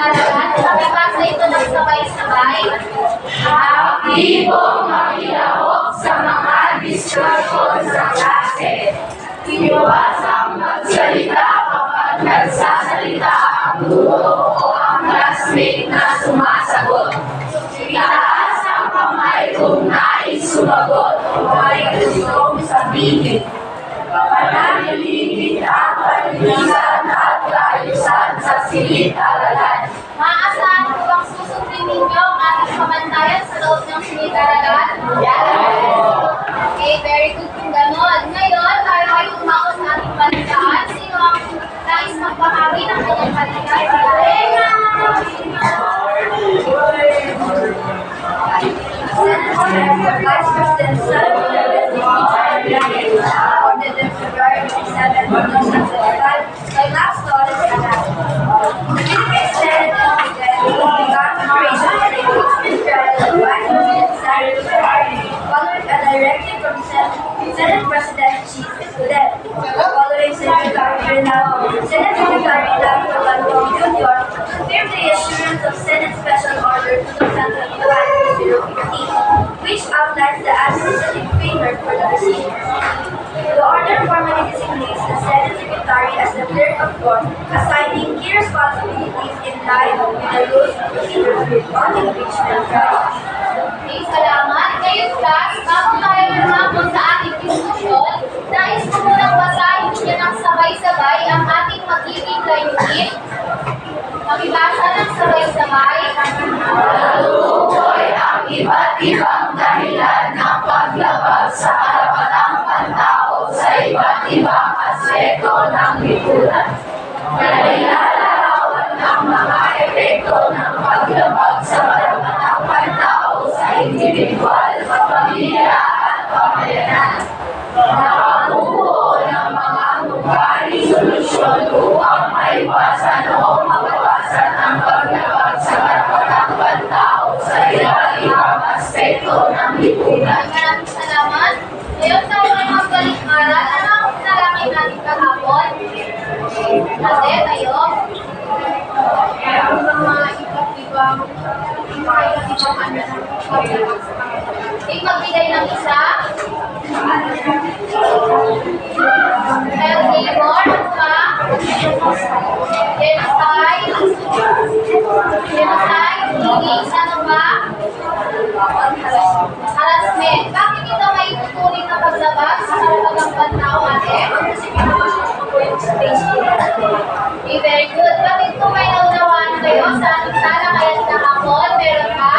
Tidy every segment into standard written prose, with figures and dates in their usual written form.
Talagang nakibasa ito ng sabay-sabay. Aktibong makilahok sa mga diskusyon sa klase. Iwasang magsalita kapag nagsasalita ang guro o ang classmate na sumasagot. Itaas ang kamay kung nais sumagot o may gustong sabihin. Pananalilig ang kalinisan at kaayusan sa silid-aralan. Maaasahan ko bang susundin ninyo ang ating pamantayan sa loob ng silid-aralan? Okay, very good kung ganon. Ngayon, tayo ay umako sa ating balitaan. Sino ang nais magbahagi ng kanyang balitaan? Vice President awarded in February 27, 2025 by last Lawrence Anak. Philippine Senate began preparation for the impeachment trial of Vice President Sara Duterte following a directive from Senate President Chief Escudero. Following Secretary Lato Jr. confirmed the issuance of Senate Special Order 2025-015, which outlines the administrative framework for the procedures. The order formally designates the Senate Secretary as the clerk of court, assigning key responsibilities in line with the rules and procedures on impeachment trials. Okay, salamat. Ngayon, class, bago tayo lumapot sa ating diskusyon, nais ko munang basahin niyo ng sabay-sabay ang ating magiging layunin. Makibasa ng sabay-sabay. Natutukoy ang iba't ibang dahilan ng paglabag sa karapatang pantao sa iba't ibang aspekto ng lipunan. Nailalarawan ng mga epekto ng paglabag sa karapatang pantao sa individual, pamilya at pamayanan. Nakabuo ng mga mungkahi solusyon upang maiwasan o mabawasan ang paglabag sa karapatang pantao sa iba't ibang aspekto ng lipunan. Maraming salamat. Ngayon tayo ay magbalik-aral. Ano ang pinalangin natin kahapon? Kasi tayo, ang mga iba't-ibang magbigay ng isa. Child labor, ano ba? Genocide. Higis, ano ba? Harassment. Bakit ito may tuturing na paglabag sa karapatang pantao, ate? Okay, very good. Bakit ito may naunawaan kayo sa ating sala kaya kahapon? Meron ba?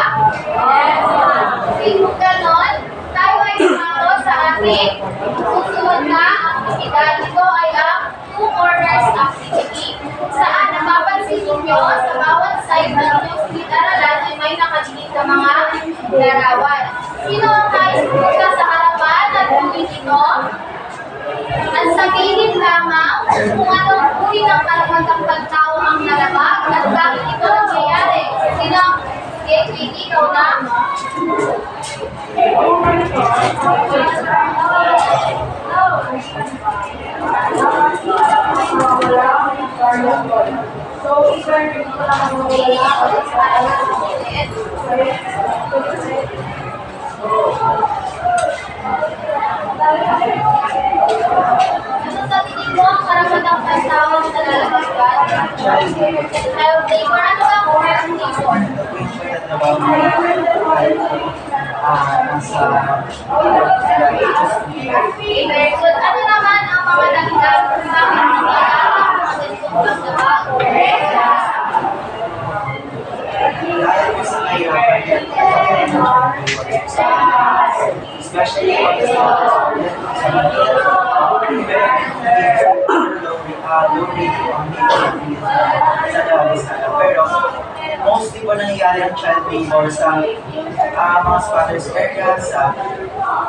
Okay, kung ganon, tayo ay sumako sa ating susunod na aktibidad. Ito ay ang two corners activity. Saan napapansin ninyo sa bawat side ng inyong silid-aralan ay may nakadinig na mga larawan. Sino ang nais pumunta sa harapan at gawin ito? At sabihin lamang kung anong uri ng karapatang pagtao ang nalabag at bakit ito nangyayari. Sino ang Katie, ikaw na? Ano sa tingin mo ang karapatang pagtao ang nalalabag? Child labor, ano ba ang child labor? Okay, very good. Ano naman ang mga dahilan kung bakit nangyayari ang ganitong paglabag? Especially pero mostly po nangyayari ang child labor sa mga squatters area sa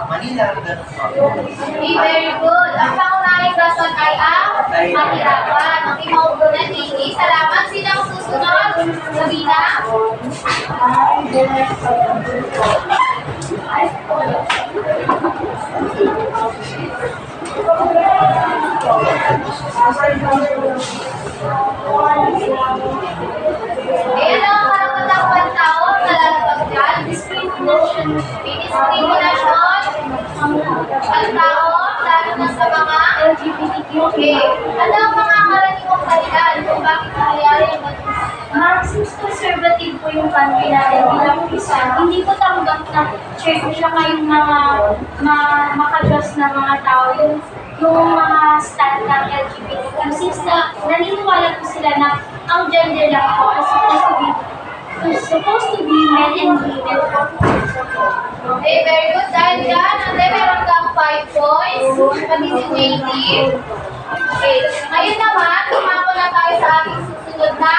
Manila. Okay, very good. Ang pangunahing rason ay ang mahirapan. Okay, mauunan, Kiki. Salamat. Sino ang susunod? Sabina? Diskriminasyon ang tao, lalo na sa mga LGBTQ. Ano ang mga karaniwang dahilan kung bakit nangyayari ang ganito? Since conservative po yung country natin bilang isa, hindi ko tanggap na siya kayong mga makajos na mga tao, yung mga stand ng LGBTQ. Since naniniwala po sila na ang gender lang po is supposed to be men and women. Okay, very good. Dahil dyan, ate, meron kang 5 points. Pagiging native. Okay, ngayon naman, tumako na tayo sa ating susunod na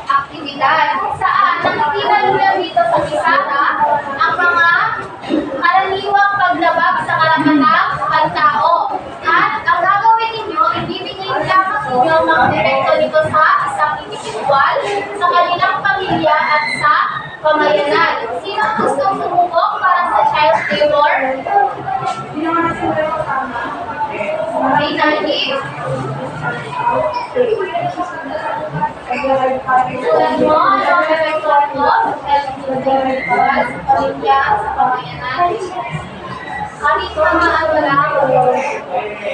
aktibidad. Kung saan, nakikita nyo dito sa pisata ang mga karaniwang paglabag sa karapatang pantao. At ang gagawin ninyo, ibibigay lamang ninyo mga epekto nito sa isang individual, sa kanilang pamilya at sa pamayanan. Sino ang gustong sumubok para sa child labor? Okay, Nani? Sulan mo, ang epekto nito sa individual, sa pamilya, sa pamayanan. Kahit mga ano lang,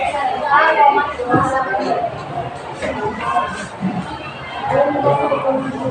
salita o makiusap. Ano ang epekto nito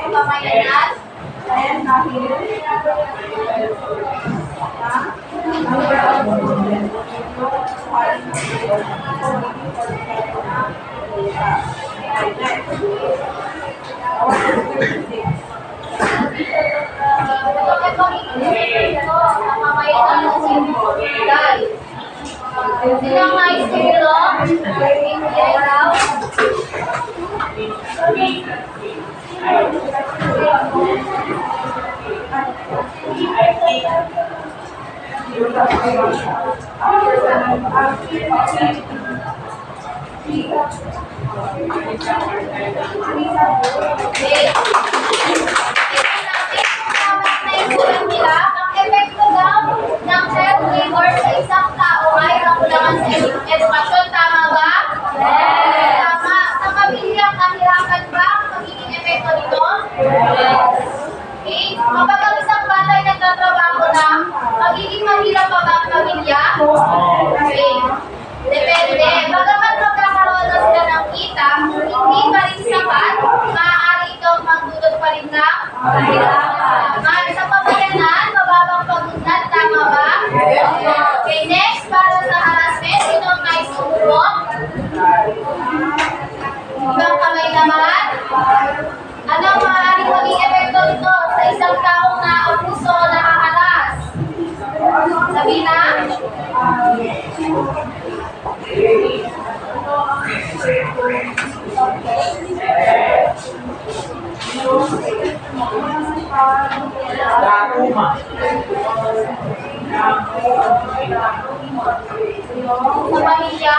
sa pamayanan? Ito ay pag-ipito sa pamayanan ng sindikal. Silang mais nilo, hindi daw. Ang epekto daw ng child labor sa isang tao ay kakulangan sa edukasyon. Tama ba? Yes! Tama. Sa pamilya, kahirapan ba ang magiging epekto nito? Yes! Okay? Kapag ang isang bata ay nagtatrabaho na, magiging mahirap pa ba ang pamilya? Okay. Depende. Bagamat magkakaroon na sila ng kita, hindi pa rin sapat, maaari ikaw magdudod pa rin ng kahirapan. Sa pamayanan, mababang pagdudad, tama ba? Okay, next, para sa harassment, sino ang nais sumubok? Ibang kamay naman. Ano ang maaaring maging epekto nito sa isang taong na-abuso o nakaharas? Sabi na? Sa pamilya?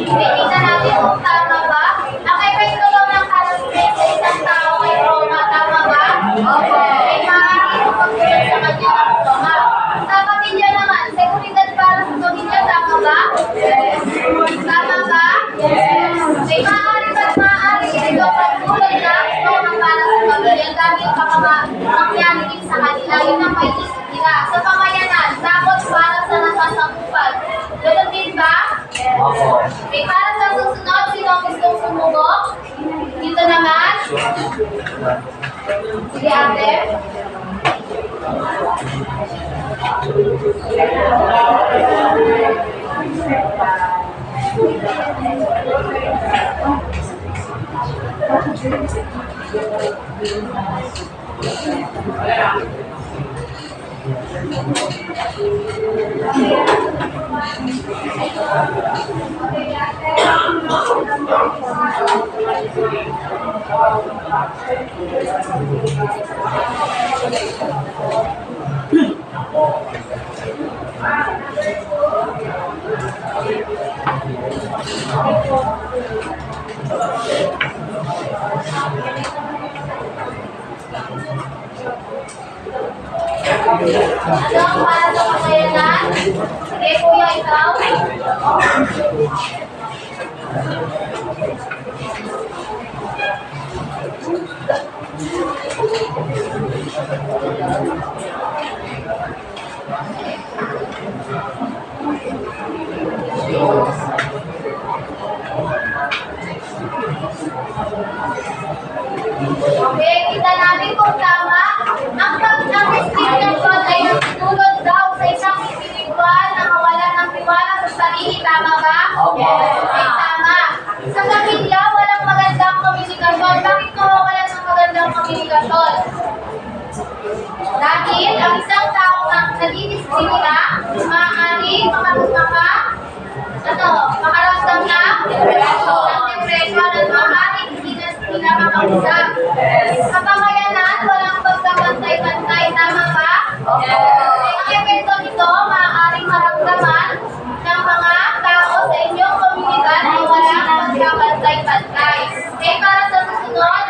Tingnan natin kung tama ba. Ang epekto daw ng harassment sa isang tao ay trauma. Tama ba? Opo. Ay maaari kung pagsulod sa kanya ng trauma. Sa pamilya naman, seguridad para sa pamilya. Tama ba? Yes. Tama ba? Yes. Ay maaari ito pagsulod ng trauma. Opo. Okay, para sa susunod, sino ang gustong sumubok? Dito naman. Sige, ate. Ano ang para sa pamayanan? Sige, kuya, ikaw. Okay, kita natin kung tama. Ang pag-discrimination ay nagtulot daw sa isang individual na mawalan ng tiwala sa sarili. Tama ba? Yes. Okay, tama. Sa pamilya, walang magandang komunikasyon. Bakit mawawalan ng magandang komunikasyon? Dahil ang isang tao na nadidiskrimina, maaaring makaramdam ng depression at maaaring hindi na sila makausap. Sa pamayanan, walang pagkapantay-pantay. Tama ba? Ang epekto nito, maaaring maramdaman ng mga tao sa inyong komunidad na walang pagkapantay-pantay. Okay, para sa susunod,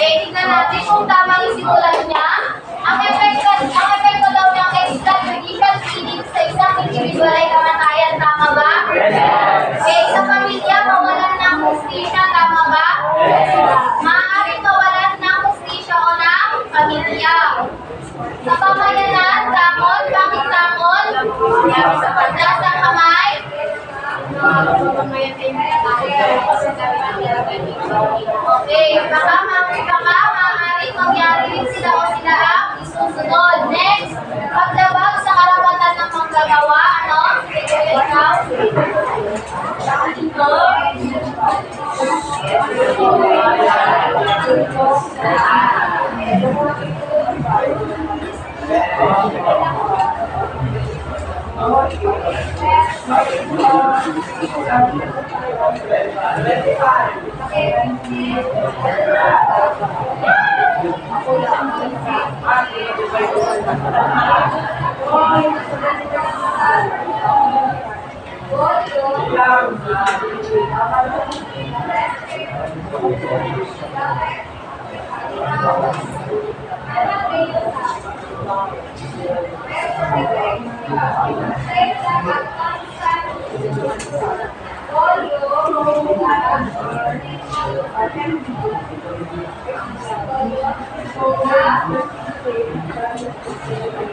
tingnan natin kung tamang isimulan niya. Ang epekto daw ng extrajudicial killing sa isang individual ay kamatayan. Tama ba? Okay, sa pamilya, mawalan ng hustisya. Tama ba? Maaaring mawalan ng hustisya o ng pamilya. Sa pamayanan, tamon. Bakit tamon? Nasang kamay. Okay, baka maaaring mangyari rin sila o sila ang isusunod. Next, paglabag sa karapatan ng manggagawa. Ano? Ikaw?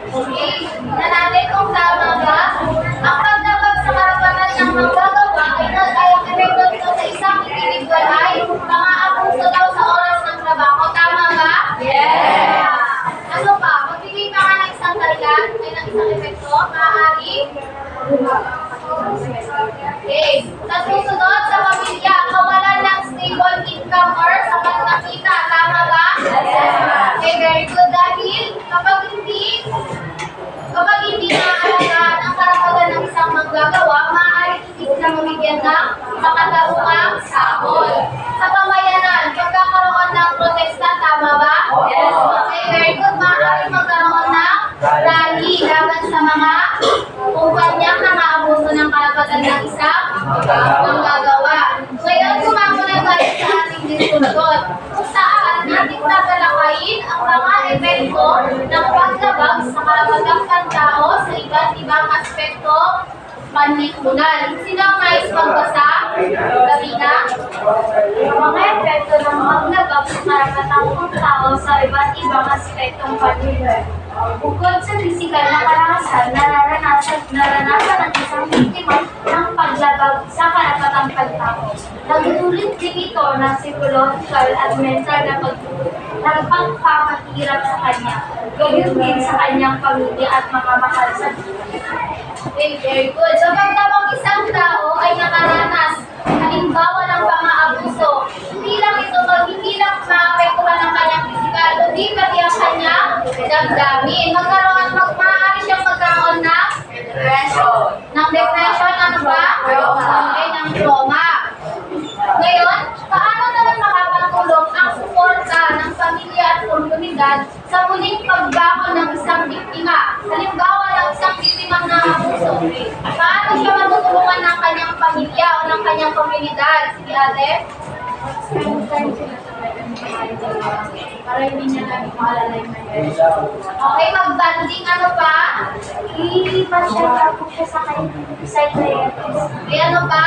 Okay, na natin kung tama ba? Ang paglabag sa karapatan ng manggagawa ay ang epekto nito sa isang individual ay mga abuso daw sa oras ng trabaho. Tama ba? Yes. kapalan ng isang manggagawa. Ngayon, sumama na tayo sa ating diskusyon kung saan ating tatalakayin ang mga epekto ng paglabag sa karapatang pantao sa iba't ibang aspekto panlipunan. Sino ang nais magbasa? Davina? Mga epekto ng paglabag sa karapatang pantao sa iba't ibang aspektong panlipunan. Bukod sa pisikal na karanasan, naranasan ng isang biktima ng paglabag sa karapatang pantao. Nagdulot din ito ng psychological at mental na pagpapahirap sa kanya, gayon din sa kanyang pamilya at mga mahal sa buhay. Okay, very good. So, pagkabang isang tao ay nakaranas, halimbawa ng pang-aabuso, hindi lang ito maghihilang maapektuhan ng kanyang pisikal, kundi pati ang kanyang damdamin. Maaari siyang magkaroon ng depression, ano ba? Okay, ng trauma. Ngayon, paano naman makakatulong ang suporta ng pamilya at komunidad sa muling pagbangon ng isang biktima? Halimbawa ng isang biktimang naabuso. Paano siya matutulungan ng kanyang pamilya o ng kanyang komunidad? Sige, ate. Para hindi niya namin maalala yung nangyari. Okay, mag-banding, ano pa? Ipasyal po siya sa kanyang psychiatrist. Okay, ano pa?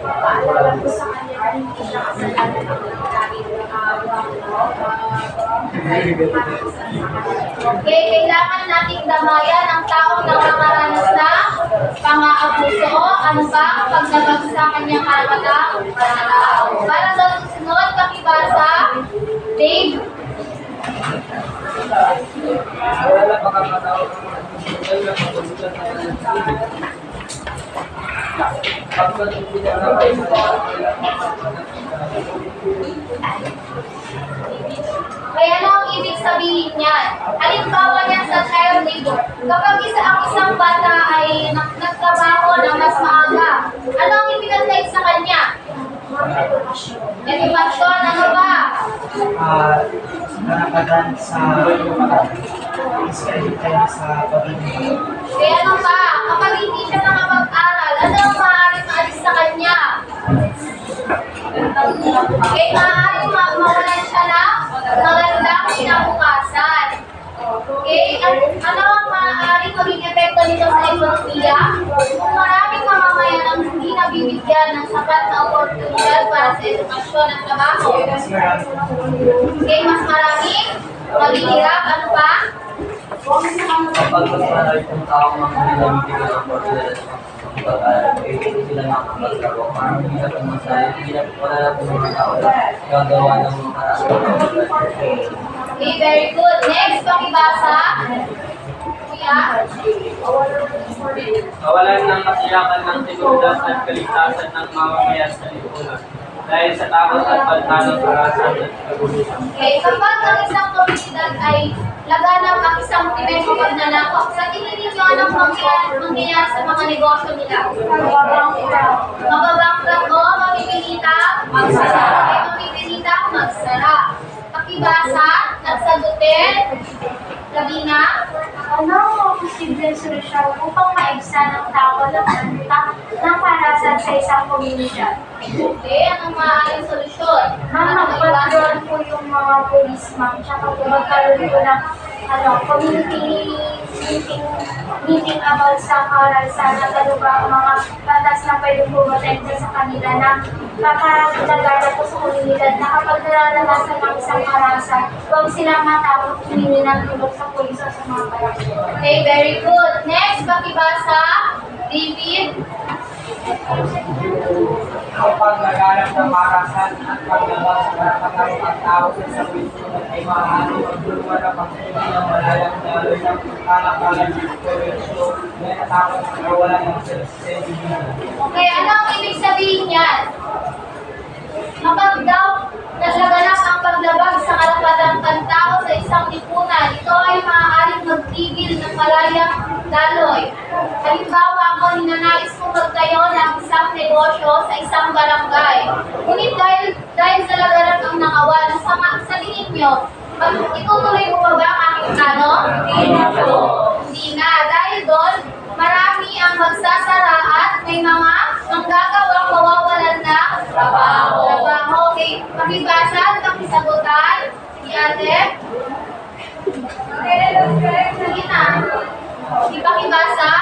Pagpapaalala po sa kanya na hindi siya kasalanan ng Okay, kailangan nating damayan ang taong nakakaranas ng pang-aabuso. Ano ba? Paglabag sa kanyang karapatang panatao. Para sa susunod, pakibasa, Dave. Kaya ano ang ibig sabihin niyan? Halimbawa niyan sa child labor, kapag isang bata ay nagtrabaho ng mas maaga, ano ang ipinatay sa kanya? Edukasyon, ano ba? Karapatan sa schedule tayo sa pagiging. Kaya ano pa? Kapag hindi siya nakapag-aral, ano ang maaaring maalis sa kanya? Okay, maaaring mawalan siya ng magandang kinabukasan. Okay, ano ang maaaring maging epekto nito sa ekonomiya? Kung maraming mamamayan ang hindi nabibigyan ng sapat na oportunidad para sa edukasyon at trabaho. Okay, mas maraming maghihirap, ano pa? Kapag mas marami kong tao ang nilamitin ng oportunidad sa pag-aaral, hindi sila makapagtrabaho. Parang hindi na pumasaya, hindi na wala na po mga tao gagawa ng mga karapatan. Okay, very good. Next, pakibasa. Kuya. Kawalan ng kasiyakan ng seguridad at kaligtasan ng mamamayan sa lipunan dahil sa takot at pagtanong karahasan at kagulitan. Okay, kapag ang isang komunidad ay laganap ang isang krimen o pagnanakaw, sa tingin ninyo anong mangyayari sa mga negosyo nila? Mababankrupt o mamimilita? Magsara. Okay, mamimilita, magsara. Pakibasa, nagsagutin, Davina. Ano ang posibleng solusyon upang maibsan ng tao ng parasan sa isang komunidad? Okay, anong maaaring solusyon? Magkaroon po yung mga policeman, tsaka po magkaroon po ng community meeting about sa karalsan na gano'n ba ang mga batas na pwede po matenta sa kanila na kapag po sa komunidad na kapag nararanasan ng isang karalsan, huwag silang matapos humingi ng tulong sa pulis o sa mga barangay. Okay, very good. Next, pakibasa, David. Kapag naganap ng marasan at paglabas sa karapatang pagtao sa isang lipunan ay maaaring magdulungan ang pagpili ng malayang daloy ng kalakalan ng korupsyon na natakot sa kawalan ng sensitividad. Okay, ano ang ibig sabihin niyan? Kapag daw naslaganap ang paglabag sa karapatang pantao sa isang lipunan, ito ay maaaring magtigil ng malayang daloy. Halimbawa, ako ninanais kong magtayo ng isang negosyo sa isang barangay. Ngunit dahil sa laganap ang nakawan, sa tingin nyo, itutuloy mo pa ba ang aking plano? Hindi na. Dahil doon, marami ang magsasara at may mga manggagawang mawawalan ng trabaho. Okay, pakibasa at pakisagutan. Si ate. Sige na. Ipakibasa.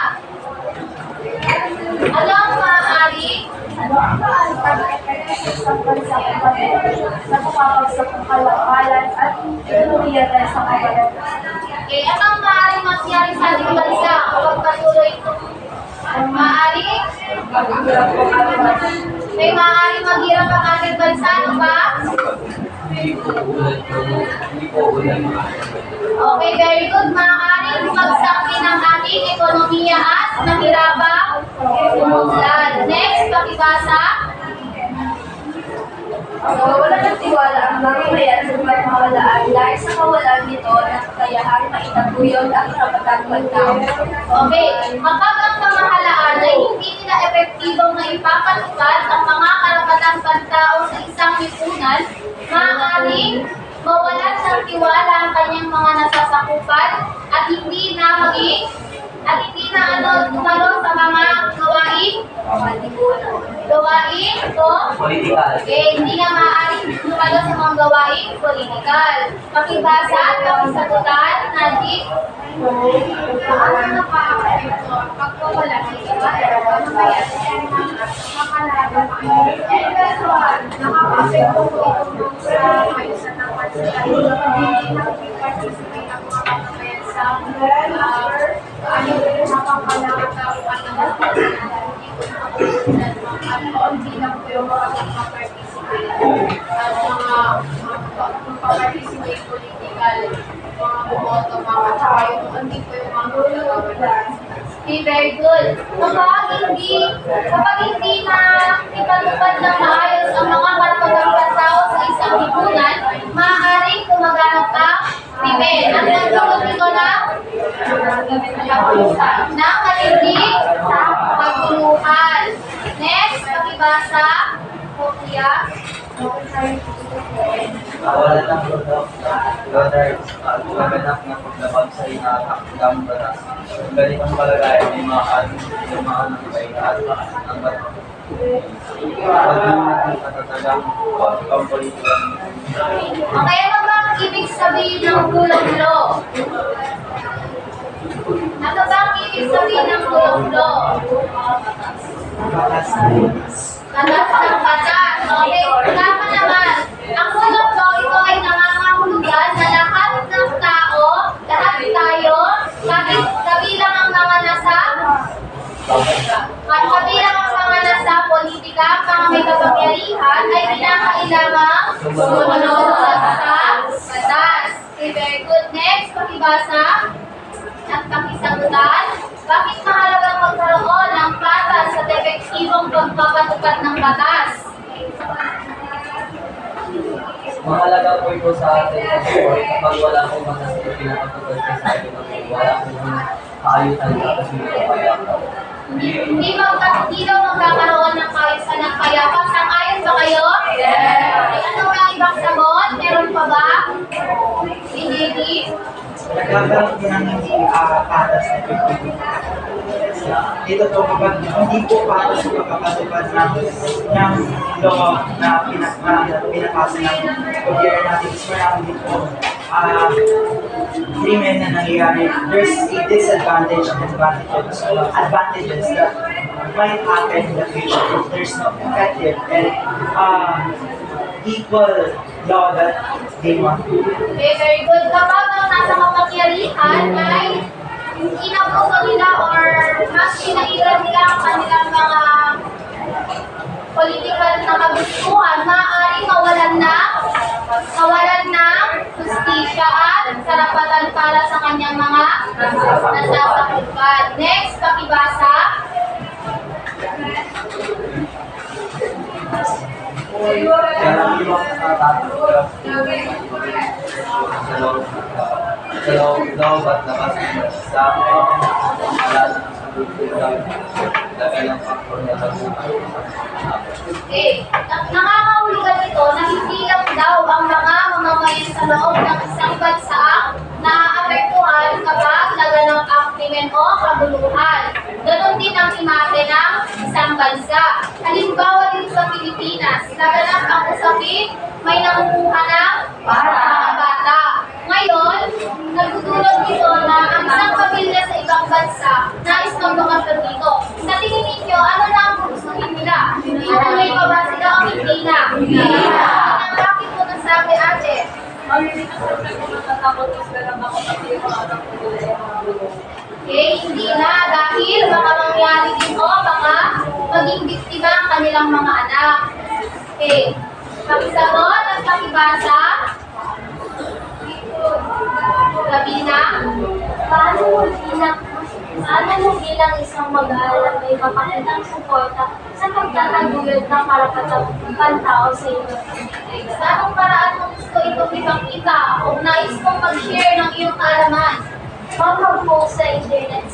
Alam maaari. Ano ang pag-epekto sa bansa sa pumapagsak ng kalakalan at ekonomiya dahil sa kabalan? Okay, anong maaaring mangyari sa ating bansa kapag patuloy ito? Maaari? May maaaring maghirap ang ating bansa, ano ba? Hindi po ulan. Okay, very good. Maaaring bumagsak din ang ating ekonomiya at mahirapang umunlad. Next, pakibasa. Wala ng tiwala ang mamamayan sa pamahalaan dahil sa kawalan nito ng kakayahan maitaguyod ang karapatan ng tao. Okay, kapag ang pamahalaan ay hindi nila epektibong na ipapatupad ang mga karapatang pantao sa isang lipunan, maaaring mawalan ng tiwala ang kanyang mga nasasakupan at hindi na tumalo sa mga gawain ito. Political. Okay, hindi na maaaring tumalo sa mga gawain politikal. Pakibasa at pakisagutan, Najib. Paano nakaka-epekto pag wala ng iba? Ano ba yan? Makalaban nakaka-epekto po itong sa ayusan ng bansa. Hindi nakikipag-participate ang mga mamamayan sa hindi lang po yung mga participate at participate political, mga bumoto, mga tsaka yung hindi po yung mga gulong. Okay, very good. Kapag hindi na ipatupad ng maayos ang mga karapatang pantao sa isang lipunan, maaaring tumaganap ang krimen. Ang nagdulot nito ng matinding pagtuluhan. Next, pakibasa. Kuya. Wala ng order at laganap na paglabag sa inatakdang batas. Kung ganitong kalagayan ay maaaring lumaan ng kainaan ng batas. Huwag nang natin katatagang pagkampolitikan. Okay, ano ba ang ibig sabihin ng rule of law? Ano ba ang ibig sabihin ng rule of law? Batas ng batas. Okay, tama naman. Ang rule of law, ito ay nangangahulugan na lahat ng tao, lahat tayo, kabilang ang mga nasa politika, pang may kapangyarihan, ay kinakailangang sumunod sa batas. Okay, very good. Next, pakibasa at pakisagutan. Bakit mahalagang magkaroon ng batas at epektibong pagpapatupad ng batas? Mahalaga po ito sa atin kasi kapag wala pong batas na pinapatupad sa atin, wala pong kaayusan tapos hindi ko payapan. Hindi daw magkakaroon ng kaayusan ng payapan. Sang-ayon ba kayo? Yes! Ano ang ibang sagot? Meron pa ba? Hindi? Nagkakaroon din ng hindi patas na pagpipilitan. Dito to kapag hindi po patas yung pagpapatupad ng law na pinapasa ng gobyerno natin, is marami dito krimen na nangyayari. There's a disadvantage and advantages that might happen in the future if there's no effective and equal law that they want. Okay, very good. Kapag ang nasa kapangyarihan ay inabuso nila or mas pinailan nila ang kanilang mga political na kagustuhan, maaaring mawalan ng justisya at karapatan para sa kanyang mga nasasakupan. Next, pakibasa. Kaya lang ibang nakatatanggap sa loob at labas sa ng faktor na Okay, nakakahulugan ito na hindi lang daw ang mga mamamayan sa loob ng isang bansa ang naapektuhan kapag naganap ang krimen o kaguluhan. Ganon din himate ng isang bansa. Halimbawa dito sa Pilipinas, naganap ang usapin, may nangunguha ng mga bata. Ngayon, nagdudulot dito na ang isang pamilya sa ibang bansa nais nang lumakad dito. Sa tingin ninyo, ano na ang gustuhin nila? Ituloy pa ba sila o hindi na? Hindi na. Bakit mo nasabi, ate? Okay, hindi na. Dahil baka mangyari din o baka maging biktima ang kanilang mga anak. Okay. Pakisagot at pakibasa. Kabilang. Paano mo bilang isang mag-aaral ay mapakitang suporta sa pagtataguyod ng karapatang pantao sa iyo? Sa anong paraan mo gusto itong ipakita o nais mong mag-share ng iyong kaalaman? Mag-post sa internet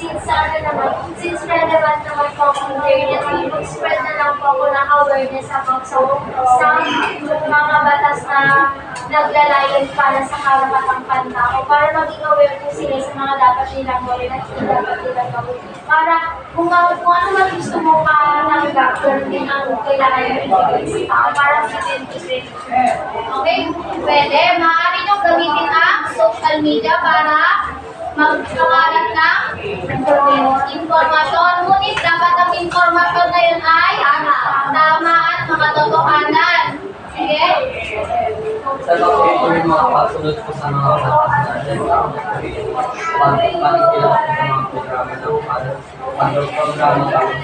since relevant naman po ang internet, mag-spread na lang po ako ng awareness about sa mga batas na naglalayon para sa karapatang pantao, para maging aware po sila sa mga dapat nilang gawin at hindi dapat nilang gawin. Para kung ano man gusto mo katanggap, yun din ang kailangan yung ibigay sa tao para sa Okay? Pwede. Maaari nyo gamitin ang social media para magpakalat ng impormasyon. Ngunit dapat ang impormasyon na yun ay tama at makatotohanan. Sige? Sa ito yung mga pasunod ko sa mga batas natin. Panikilan sa mga programa ng programa tapos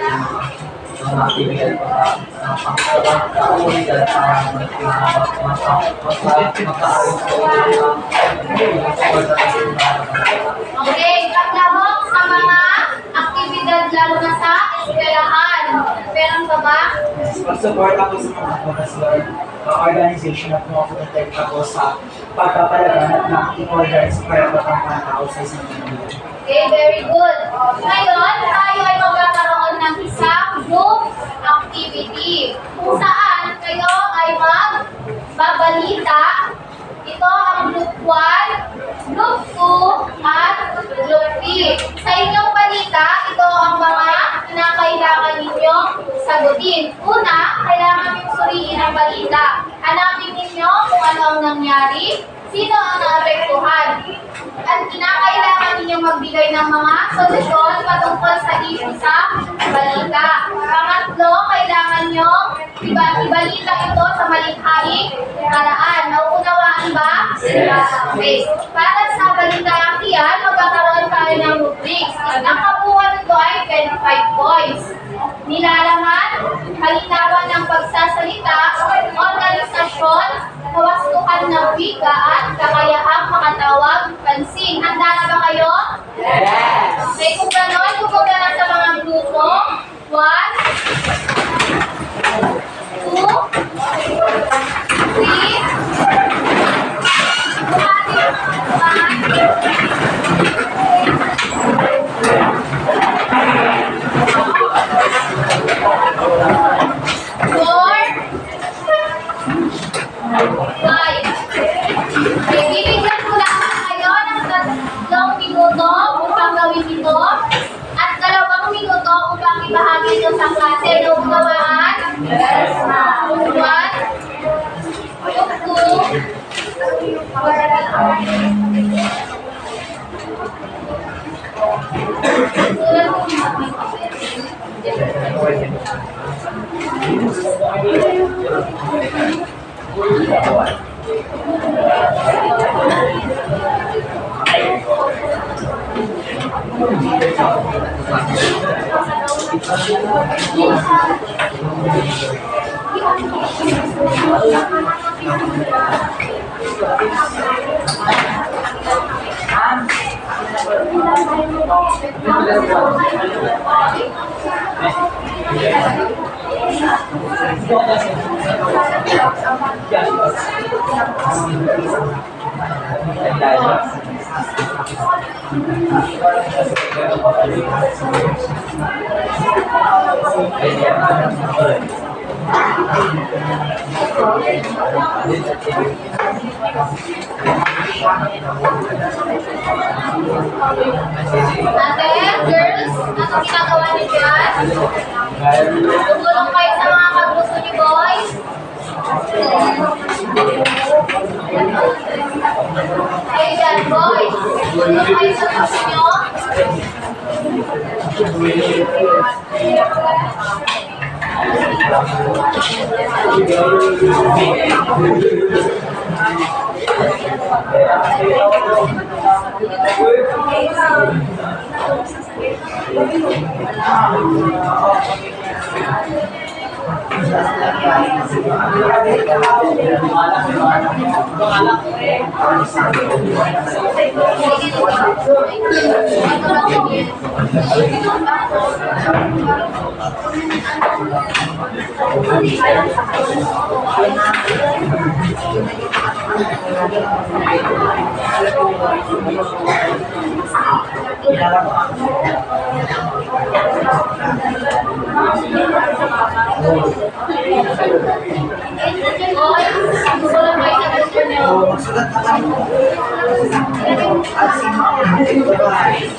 yung mga bibigyan ko sa komunidad para makaayos ko Okay, paglahok sa mga aktibidad lalo na sa eskwelahan. Meron pa ba? Pag-support ako sa mga professor, organization at mga pumunta ako sa pagpapalaganap ng in-order sa karapatang pantao sa isang pamilya. Okay, very good. Ngayon, tayo ay magkakaroon ng isang group activity kung saan kayo ay magbabalita. Ito ang group 1, group 2, at group 3. Sa inyong balita, ito ang mga kinakailangan ninyong sagutin. Una, kailangan ninyong suriin ang balita. Hanapin ninyo kung ano ang nangyari, sino ang naapektuhan. At kinakailangan ninyong magbigay ng mga solusyon patungkol sa issue sa balita. Pangatlo, kailangan nyo ibalita ito sa malikhaing paraan. Nauunawaan ba? Okay. Para sa balitang iyan, magkakaroon tayo ng rubrics. Ang kabuuan nito ay 25 points. Nilalaman, kalinawan ng pagsasalita, organisasyon, kawastuhan ng wika at kakayahang makatawag pansin. Handa na ba kayo? Yes! Okay, kung gano'n, pupunta na sa mga grupo. 1, 2, ibahagi ito sa klase. Naunawaan? Yes, ma'am. Group 1, Group 2, Ate, girls, ano Anong ginagawa niyo dyan? Tutulong kayo sa mga kagrupo ni boys? Kayo dyan, boys. Tutulong kayo sa grupo niyo? Boys, tutulong kayo sa grupo niyo? Magsulat na kayo. At sino ang babae?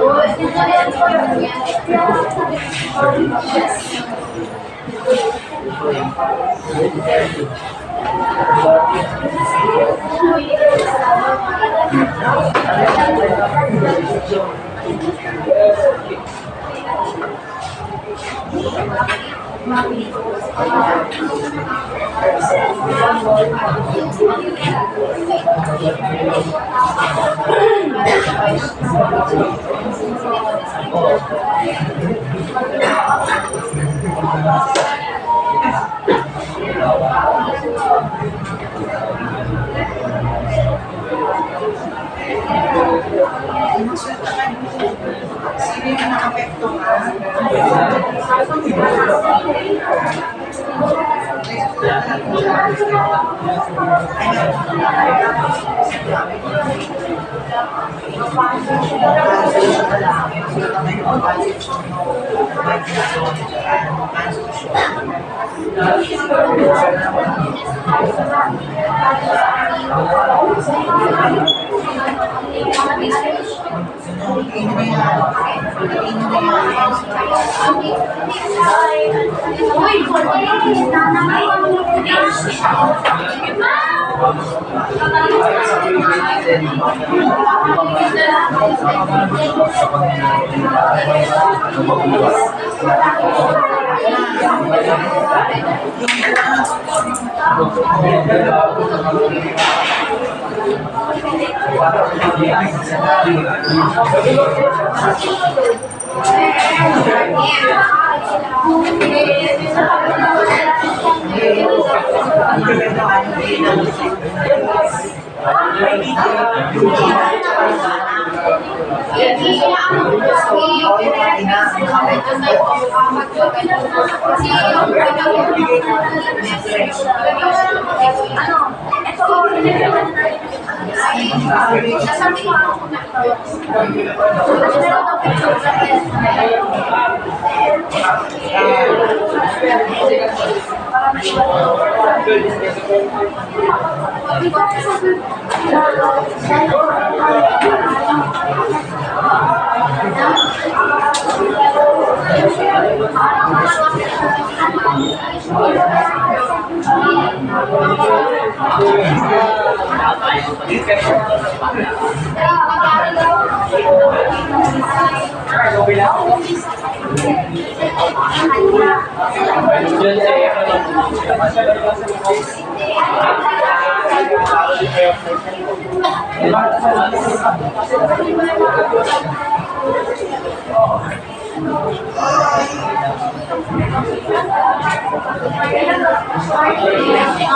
Boys, tutulong po yan. Sino yung nakapektuhan?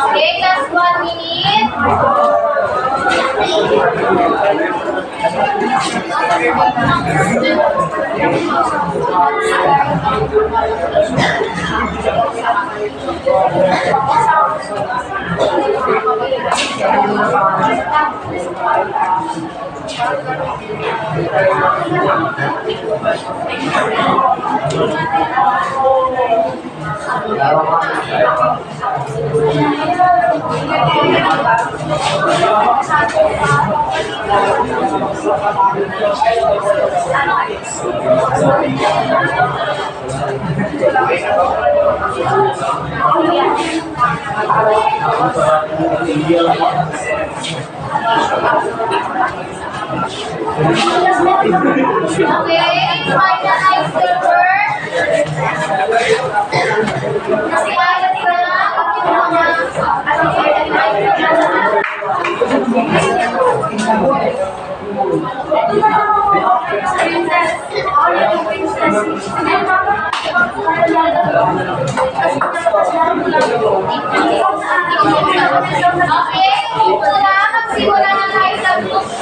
Okay, last 1 minute. Okay, finalize the work. Nasilayas ka na yung Okay, magsimula na tayo sa group 1.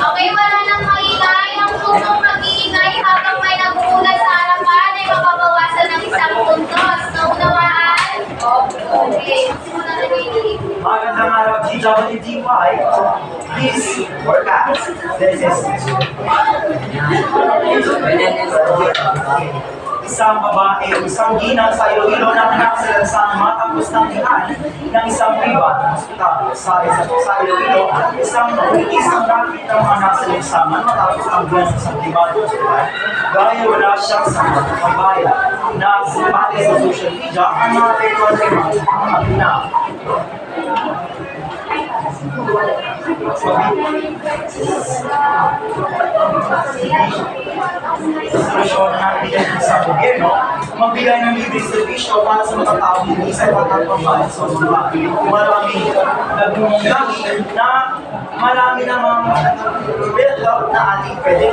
Okay, wala nang maingay. Ang punong mag-iingay habang may naguulat sa harapan ay mapabawasan ng isang puntos. Naunawaan? Okay, magsimula na rin. Magandang araw, GWDY. Please work out. This is isang babae, isang ginang sa Iloilo na anak sa isang matapos ng ihan ng isang priba sa Iloilo, isang naulis ang rapid ng mga nasa eksamen matapos ang buwan sa isang pribado hospital. Gaya wala siyang sa kabayan na simpati sa social media ang mga virtual mga pina. Solusyon na bigyan sa gobyerno, magbigay ng libreng serbisyo para sa mga tao hindi sa iba't pambayad sa mga maraming nagmumulagi na marami namang build up na ating pwede.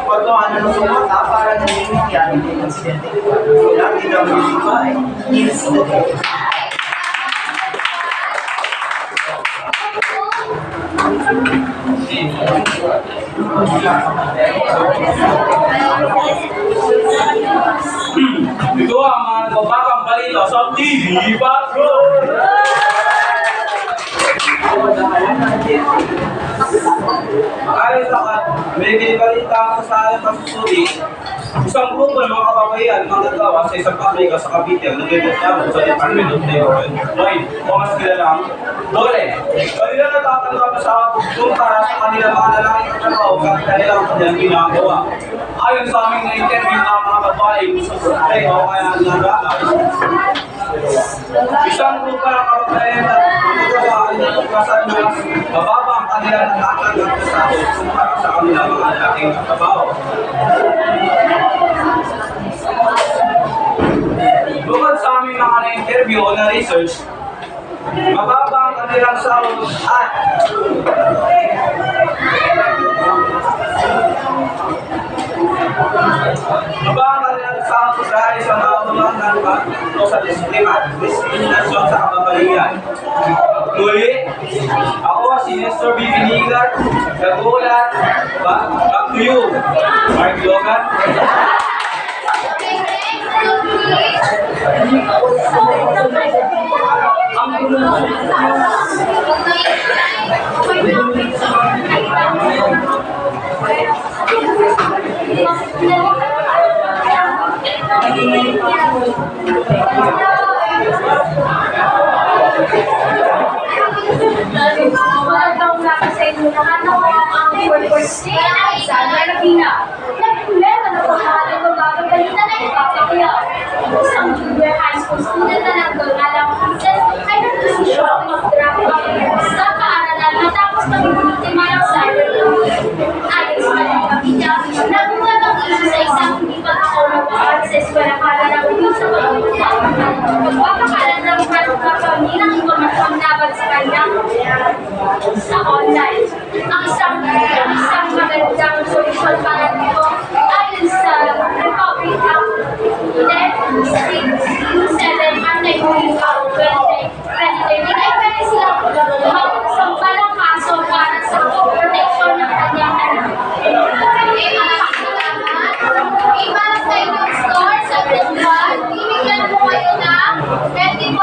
Pagkawan ng sumata para naging mangyari ng insidente. Wala DWDY, news the day. Ito ang mga nagbabagang balita sa TV Patrol! Ayon sa may balita ako sa aking pasusuri, isang grupo ng mga kababayan manggagawa sa isang pabrika sa Cavite ang nagreklamo sa Department of Labor and Employment o mas kilalang DOLE. Kanila natatanggap sa kung para sa kanilang mga lalaking katrabaho kahit kanilang kanilang ginagawa. Ayon sa aming na-interview ng mga babae sa survey o kaya nagagamay, isang grupo ng kababayan at manggagawa ay natuklasan na mababa ang kanilang natatanggap sa kung para sa kanilang mga lalaking katrabaho. Bukod sa aming mga na-interview o na-research, mababa ang kanilang sahod at mababa ang kanilang sahod dahil sa mga ulangan o sa diskriminasyon sa kababayan. Muli, ako si Nestor B. Vinigar, Gagulat, back to you, Mark Logan. Isang junior high school student na nagdalalang princess ay nagdesisyon na mag-graduate sa paaralan matapos maging biktima ng cyberbullying. Ayon sa kanyang pamilya, nagulat ang issue sa isang hindi pagkakaunawaan sa eskwela para nagulat sa pagpapakalat ng pamilyang impormasyon laban sa kanya sa online. Ang isang magandang solusyon para dito ayon sa Republic Act 10.6.7 anti-bullying Act 2013 ay pwede silang magsampal ng kaso para sa proteksyon ng kanyang anak. Okay, maraming salamat. Okay, para sa inyong store sa Group 1, bibigyan po kayo ng 24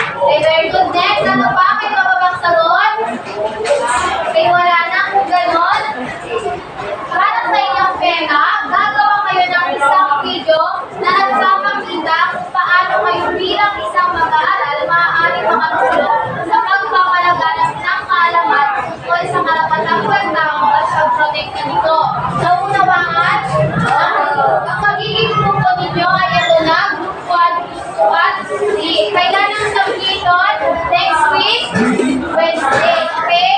Okay, very good. Next, ano pa? May iba pa bang sagot? Okay, wala na. Kung ganon, para sa inyong pena, gagawa kayo ng isang video na nagpapakita kung paano kayo bilang isang mag-aaral maaari makatulong sa pagpapalaganap ng kaalaman tungkol sa karapatang pagtao at pagprotekta nito. Sa unawaan, ang magiging grupo ninyo ay ito na, Group 1, 2, 3. Kailan ang submission? Next week? Wednesday, okay?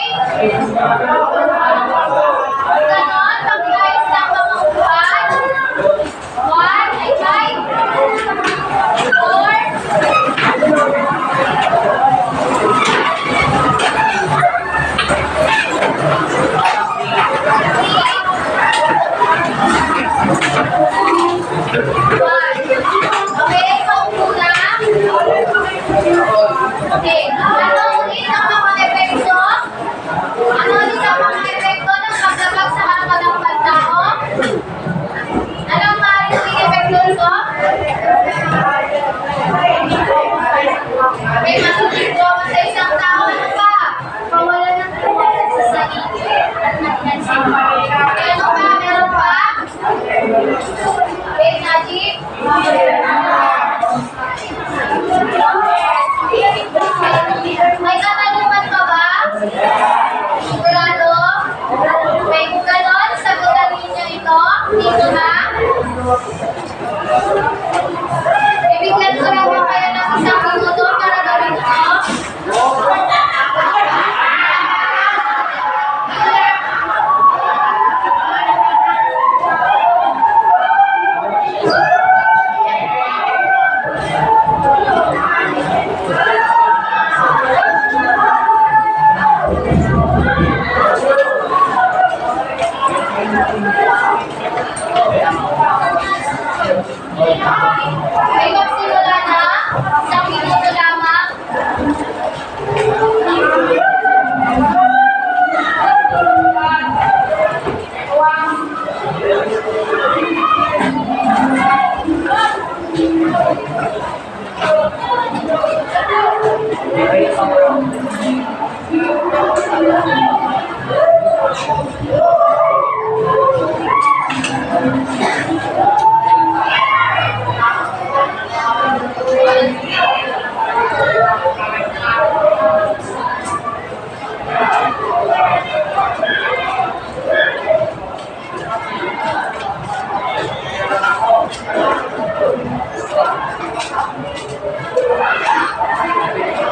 Ganon, pag-guys ng mga upuan. 1, ay 5, 4, 3, okay, paupo lang. Okay, ano ulit ang mga epekto? Ano ulit ang mga epekto ng paglabag sa harapan ng pagtao? Anong maaaring maging epekto nito? Okay, matutulog sa isang tao. Ano pa? Pawala ng tiwala sa sarili at nagnasin. Okay, ano pa? Meron pa? Okay, Najib? May katanungan ka ba? Sigurado? Okay, kung ganon, sagutan ninyo ito. Dito na. Bibigyan ko lang po kayo ng isang minuto para gawin ito. May magsimula na. Isang minuto lamang.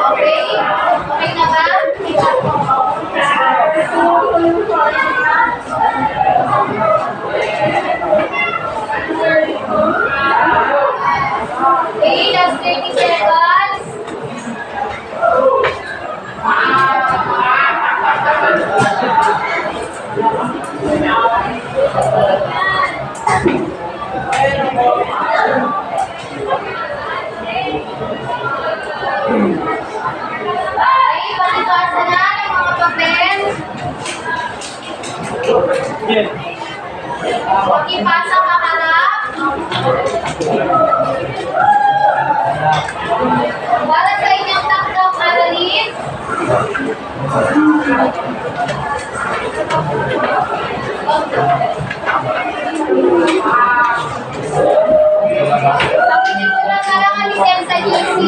Okay? Okay na ba? Okay, last 30 seconds. Ay, palibasa na ng mga papel. Huwag ipasa maharap. Para sa inyong takdang aralin. Pag-inipunan na lang ang lisensya GC.